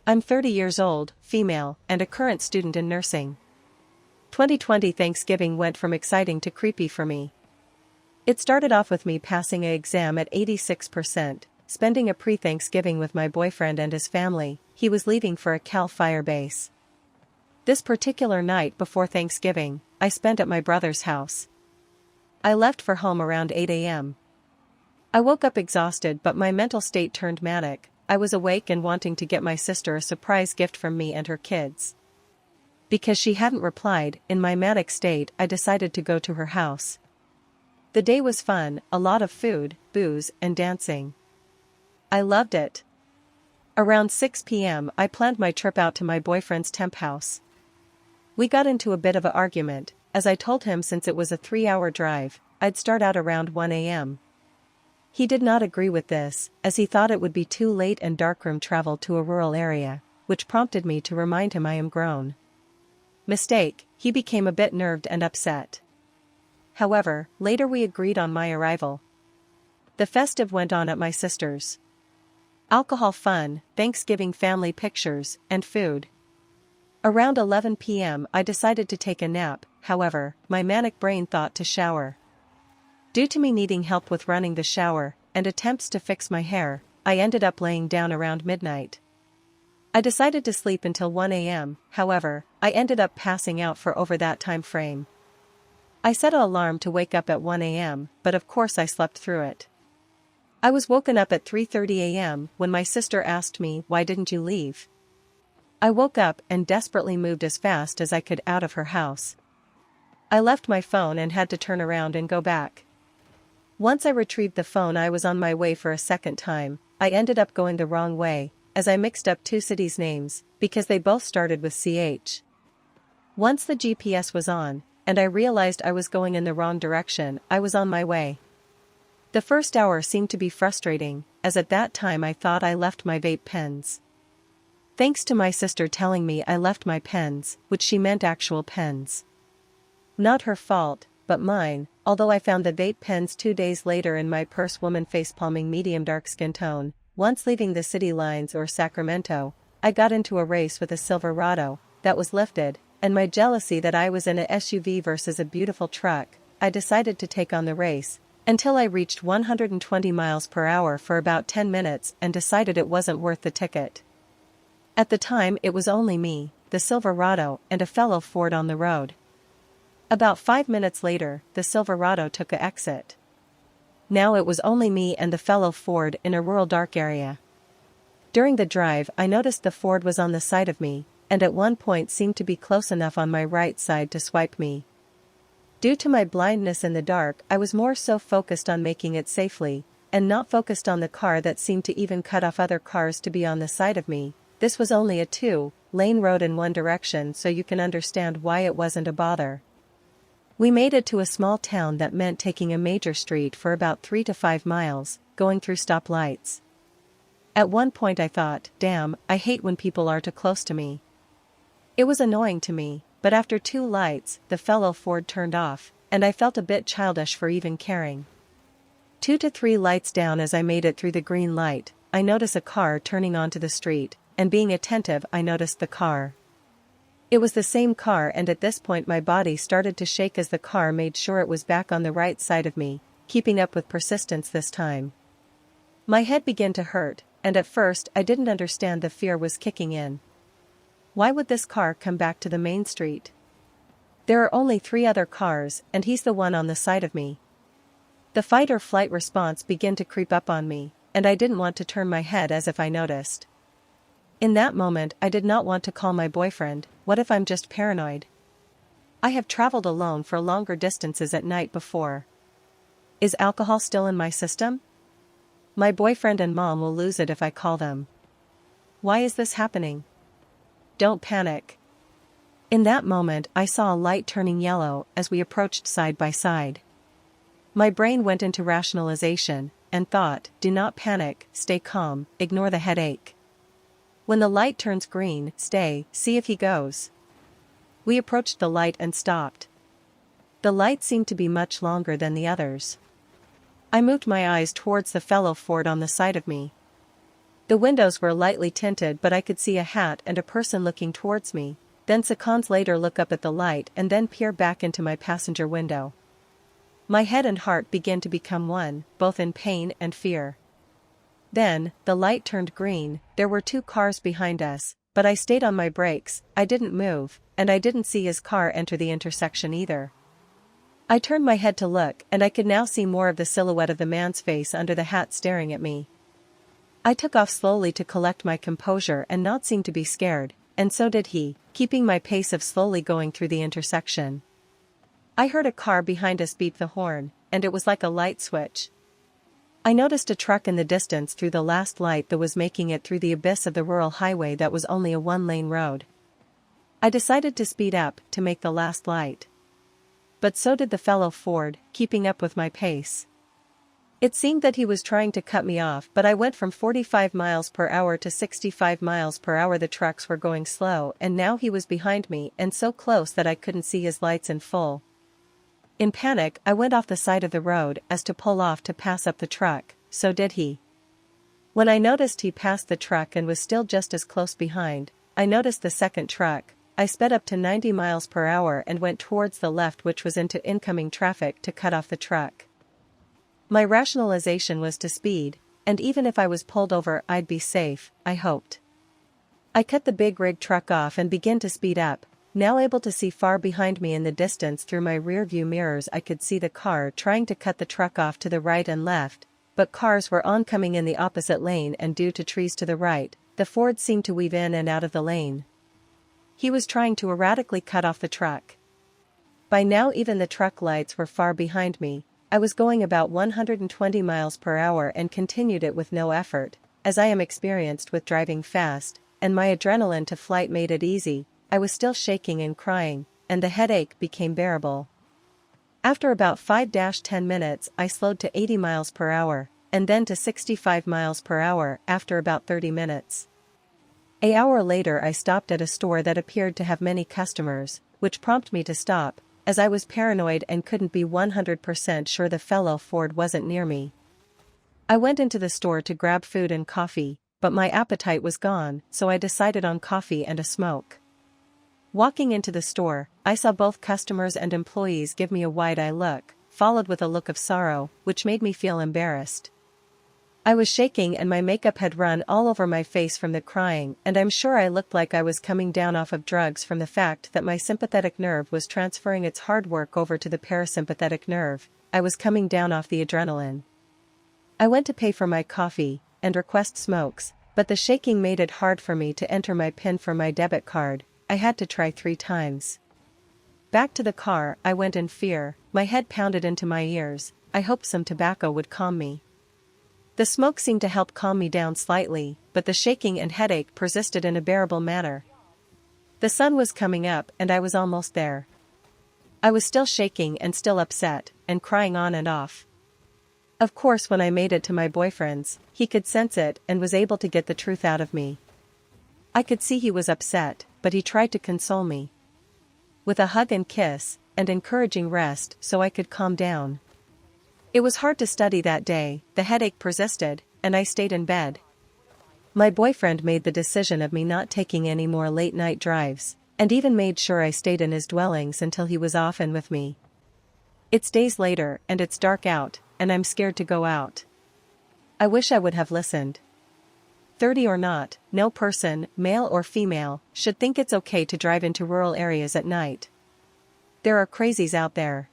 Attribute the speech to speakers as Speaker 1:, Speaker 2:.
Speaker 1: I'm 30 years old, female, and a current student in nursing. 2020 Thanksgiving went from exciting to creepy for me. It started off with me passing an exam at 86%, spending a pre-Thanksgiving with my boyfriend and his family. He was leaving for a Cal Fire base. This particular night before Thanksgiving, I spent at my brother's house. I left for home around 8 a.m. I woke up exhausted, but my mental state turned manic. I was awake and wanting to get my sister a surprise gift from me and her kids. Because she hadn't replied, in my manic state, I decided to go to her house. The day was fun, a lot of food, booze, and dancing. I loved it. Around 6 p.m. I planned my trip out to my boyfriend's temp house. We got into a bit of an argument, as I told him since it was a 3-hour drive, I'd start out around 1 a.m. He did not agree with this, as he thought it would be too late and darkroom travel to a rural area, which prompted me to remind him I am grown. Mistake, he became a bit nerved and upset. However, later we agreed on my arrival. The festive went on at my sister's. Alcohol, fun, Thanksgiving family pictures, and food. Around 11 p.m. I decided to take a nap. However, my manic brain thought to shower. Due to me needing help with running the shower, and attempts to fix my hair, I ended up laying down around midnight. I decided to sleep until 1 a.m., however, I ended up passing out for over that time frame. I set an alarm to wake up at 1 a.m., but of course I slept through it. I was woken up at 3:30 a.m. when my sister asked me, "Why didn't you leave?" I woke up and desperately moved as fast as I could out of her house. I left my phone and had to turn around and go back. Once I retrieved the phone, I was on my way for a second time. I ended up going the wrong way, as I mixed up two cities' names, because they both started with CH. Once the GPS was on, and I realized I was going in the wrong direction, I was on my way. The first hour seemed to be frustrating, as at that time I thought I left my vape pens. Thanks to my sister telling me I left my pens, which she meant actual pens. Not her fault, but mine, although I found the vape pens 2 days later in my purse. Woman facepalming, medium dark skin tone. Once leaving the city lines or Sacramento, I got into a race with a Silverado that was lifted, and my jealousy that I was in a SUV versus a beautiful truck, I decided to take on the race, until I reached 120 miles per hour for about 10 minutes and decided it wasn't worth the ticket. At the time it was only me, the Silverado, and a fellow Ford on the road. About 5 minutes later, the Silverado took an exit. Now it was only me and the fellow Ford in a rural dark area. During the drive I noticed the Ford was on the side of me, and at one point seemed to be close enough on my right side to swipe me. Due to my blindness in the dark, I was more so focused on making it safely, and not focused on the car that seemed to even cut off other cars to be on the side of me. This was only a 2-lane road in one direction, so you can understand why it wasn't a bother. We made it to a small town that meant taking a major street for about 3 to 5 miles, going through stoplights. At one point I thought, damn, I hate when people are too close to me. It was annoying to me, but after 2 lights, the fellow Ford turned off, and I felt a bit childish for even caring. 2 to 3 lights down, as I made it through the green light, I noticed a car turning onto the street, and being attentive I noticed the car. It was the same car, and at this point my body started to shake as the car made sure it was back on the right side of me, keeping up with persistence this time. My head began to hurt, and at first I didn't understand. The fear was kicking in. Why would this car come back to the main street? There are only 3 other cars, and he's the one on the side of me. The fight or flight response began to creep up on me, and I didn't want to turn my head as if I noticed. In that moment I did not want to call my boyfriend. What if I'm just paranoid? I have traveled alone for longer distances at night before. Is alcohol still in my system? My boyfriend and mom will lose it if I call them. Why is this happening? Don't panic. In that moment I saw a light turning yellow as we approached side by side. My brain went into rationalization and thought, do not panic, stay calm, ignore the headache. When the light turns green, stay, see if he goes. We approached the light and stopped. The light seemed to be much longer than the others. I moved my eyes towards the fellow Ford on the side of me. The windows were lightly tinted, but I could see a hat and a person looking towards me, then seconds later look up at the light and then peer back into my passenger window. My head and heart began to become one, both in pain and fear. Then, the light turned green. There were 2 cars behind us, but I stayed on my brakes. I didn't move, and I didn't see his car enter the intersection either. I turned my head to look, and I could now see more of the silhouette of the man's face under the hat staring at me. I took off slowly to collect my composure and not seem to be scared, and so did he, keeping my pace of slowly going through the intersection. I heard a car behind us beep the horn, and it was like a light switch. I noticed a truck in the distance through the last light that was making it through the abyss of the rural highway that was only a 1-lane road. I decided to speed up to make the last light. But so did the fellow Ford, keeping up with my pace. It seemed that he was trying to cut me off, but I went from 45 miles per hour to 65 miles per hour. The trucks were going slow, and now he was behind me and so close that I couldn't see his lights in full. In panic, I went off the side of the road as to pull off to pass up the truck, so did he. When I noticed he passed the truck and was still just as close behind, I noticed the second truck. I sped up to 90 miles per hour and went towards the left, which was into incoming traffic, to cut off the truck. My rationalization was to speed, and even if I was pulled over I'd be safe, I hoped. I cut the big rig truck off and began to speed up. Now able to see far behind me in the distance through my rear-view mirrors, I could see the car trying to cut the truck off to the right and left, but cars were oncoming in the opposite lane, and due to trees to the right, the Ford seemed to weave in and out of the lane. He was trying to erratically cut off the truck. By now even the truck lights were far behind me. I was going about 120 miles per hour and continued it with no effort, as I am experienced with driving fast, and my adrenaline to flight made it easy. I was still shaking and crying, and the headache became bearable. After about 5-10 minutes I slowed to 80 miles per hour, and then to 65 miles per hour after about 30 minutes. An hour later I stopped at a store that appeared to have many customers, which prompted me to stop, as I was paranoid and couldn't be 100% sure the fellow Ford wasn't near me. I went into the store to grab food and coffee, but my appetite was gone, so I decided on coffee and a smoke. Walking into the store, I saw both customers and employees give me a wide-eye look, followed with a look of sorrow, which made me feel embarrassed. I was shaking and my makeup had run all over my face from the crying, and I'm sure I looked like I was coming down off of drugs from the fact that my sympathetic nerve was transferring its hard work over to the parasympathetic nerve. I was coming down off the adrenaline. I went to pay for my coffee and request smokes, but the shaking made it hard for me to enter my PIN for my debit card. I had to try 3 times. Back to the car I went in fear, my head pounded into my ears. I hoped some tobacco would calm me. The smoke seemed to help calm me down slightly, but the shaking and headache persisted in a bearable manner. The sun was coming up and I was almost there. I was still shaking and still upset, and crying on and off. Of course, when I made it to my boyfriend's, he could sense it and was able to get the truth out of me. I could see he was upset, but he tried to console me with a hug and kiss, and encouraging rest so I could calm down. It was hard to study that day, the headache persisted, and I stayed in bed. My boyfriend made the decision of me not taking any more late-night drives, and even made sure I stayed in his dwellings until he was off and with me. It's days later, and it's dark out, and I'm scared to go out. I wish I would have listened. 30 or not, no person, male or female, should think it's okay to drive into rural areas at night. There are crazies out there.